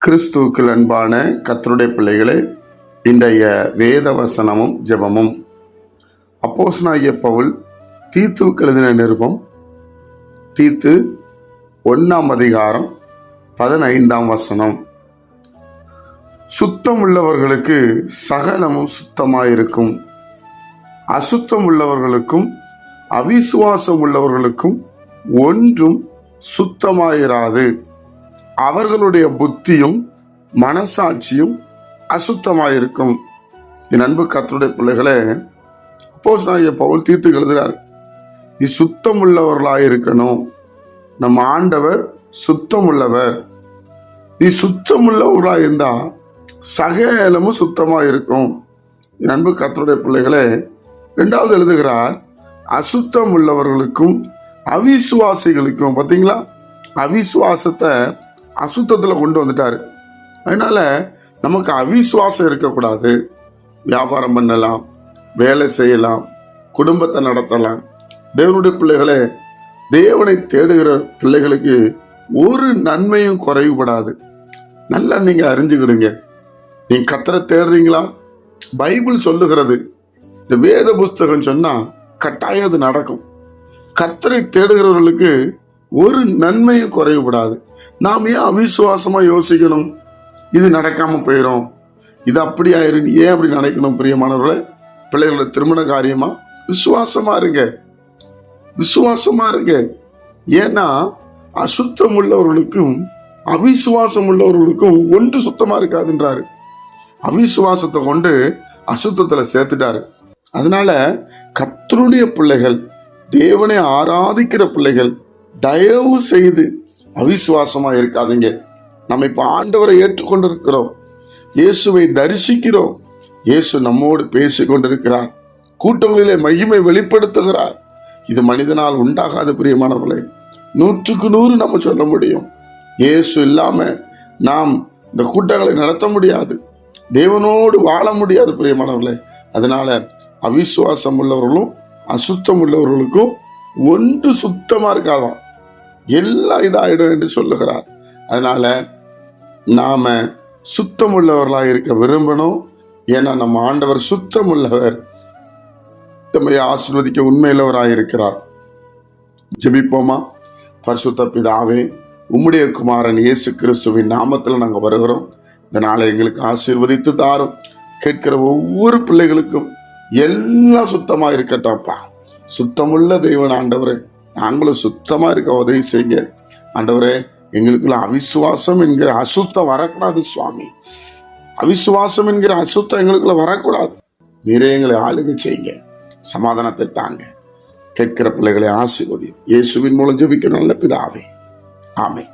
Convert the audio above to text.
கிறிஸ்துவுக்குள் அன்பான கர்த்தருடைய பிள்ளைகளே, இன்றைய வேத வசனமும் ஜெபமும் அப்போஸ்தலனாகிய பவுல் தீத்துவுக்கு எழுதின நிருபம், தீத்து 1 அதிகாரம் 15 வசனம். சுத்தம் உள்ளவர்களுக்கு சகலமும் சுத்தமாயிருக்கும், அசுத்தம் உள்ளவர்களுக்கும் அவிசுவாசம் உள்ளவர்களுக்கும் ஒன்றும் சுத்தமாயிராது. அவர்களுடைய புத்தியும் மனசாட்சியும் அசுத்தமாயிருக்கும். என் அன்பு கர்த்தருடைய பிள்ளைகளே, அப்போஸ்தலனாகிய பவுல் தீத்துக்கு எழுதுகிறார், நீ சுத்தம் உள்ளவர்களாயிருக்கணும். நம்ம ஆண்டவர் சுத்தம் உள்ளவர். நீ சுத்தம் உள்ளவர்களாயிருந்தா சகலமும் சுத்தமாயிருக்கும். என் அன்பு கர்த்தருடைய பிள்ளைகளே, 2வது எழுதுகிறார், அசுத்தம் உள்ளவர்களுக்கும் அவிசுவாசிகளுக்கும். பார்த்தீங்களா, அவிசுவாசத்தை அசுத்தத்தில் கொண்டு வந்துட்டாரு. அதனால நமக்கு அவிசுவாசம் இருக்கக்கூடாது. வியாபாரம் பண்ணலாம், வேலை செய்யலாம், குடும்பத்தை நடத்தலாம். தேவனுடைய பிள்ளைகளே, தேவனை தேடுகிற பிள்ளைகளுக்கு ஒரு நன்மையும் குறைவுபடாது. நல்லா நீங்க அறிஞ்சுக்கிடுங்க. நீங்க கர்த்தரை தேடுறீங்களா? பைபிள் சொல்லுகிறது, இந்த வேத புஸ்தகம் சொன்னா கட்டாயம் அது நடக்கும். கர்த்தரை தேடுகிறவர்களுக்கு ஒரு நன்மையும் குறைவுபடாது. நாம் ஏன் அவிசுவாசமா யோசிக்கணும்? இது நடக்காம போயிடும், இது அப்படி ஆயிரும், ஏன் அப்படி நினைக்கணும்? பிரியமானவர்களே, பிள்ளைகளோட திருமண காரியமா விசுவாசமா இருங்க, விசுவாசமா இருங்க. ஏன்னா அசுத்தம் உள்ளவர்களுக்கும் அவிசுவாசம் உள்ளவர்களுக்கும் ஒன்று சுத்தமா இருக்காதுன்றாரு. அவிசுவாசத்தை கொண்டு அசுத்தத்துல சேர்த்துட்டாரு. அதனால கர்த்தருடைய பிள்ளைகள், தேவனை ஆராதிக்கிற பிள்ளைகள், தயவு செய்து அவிசுவாசமா இருக்காதீங்க. நம்ம இப்ப ஆண்டவரை ஏற்றுக்கொண்டிருக்கிறோம், இயேசுவை தரிசிக்கிறோம், இயேசு நம்மோடு பேசிக் கொண்டிருக்கிறார், கூட்டங்களிலே மகிமை வெளிப்படுத்துகிறார். இது மனிதனால் உண்டாகாத பிரியமானவர்களே. 100க்கு 100 நம்ம சொல்ல முடியும். இயேசு இல்லாம நாம் இந்த கூட்டங்களை நடத்த முடியாது, தேவனோடு வாழ முடியாது பிரியமானவர்களே. அதனால அவிசுவாசம் உள்ளவர்களும் அசுத்தம் உள்ளவர்களுக்கும் ஒன்று சுத்தமா இருக்காதான், எல்லாம் இதாயிடும் என்று சொல்லுகிறார். அதனால நாம சுத்தம் உள்ளவர்களாக இருக்க விரும்பணும். ஏன்னா நம்ம ஆண்டவர் சுத்தம் உள்ளவர், நம்மை ஆசீர்வதிக்க உண்மையுள்ளவராக இருக்கிறார். ஜெபிப்போமா? பரிசுத்த பிதாவே, உம்முடைய குமாரன் இயேசு கிறிஸ்துவின் நாமத்தில் நாங்கள் வருகிறோம். இந்த நாளை எங்களுக்கு ஆசீர்வதித்து தாரும். கேட்கிற ஒவ்வொரு பிள்ளைகளுக்கும் எல்லாம் சுத்தமா இருக்கட்டாப்பா. சுத்தமுள்ள தெய்வன் ஆண்டவரே, நாங்களும் சுத்தமா இருக்க உதவி செய்யுங்க ஆண்டவரே. எங்களுக்குள்ள அவிசுவாசம் என்கிற அசுத்தம் வரக்கூடாது சுவாமி. அவிசுவாசம் என்கிற அசுத்தம் எங்களுக்குள்ள வரக்கூடாது. நீரே எங்களை ஆளுகை செய்யுங்க, சமாதானத்தை தாங்க. கேட்கிற பிள்ளைகளை ஆசீர்வதி. இயேசுவின் மூலம் ஜெபிக்கிற நல்ல பிதாவே, ஆமென்.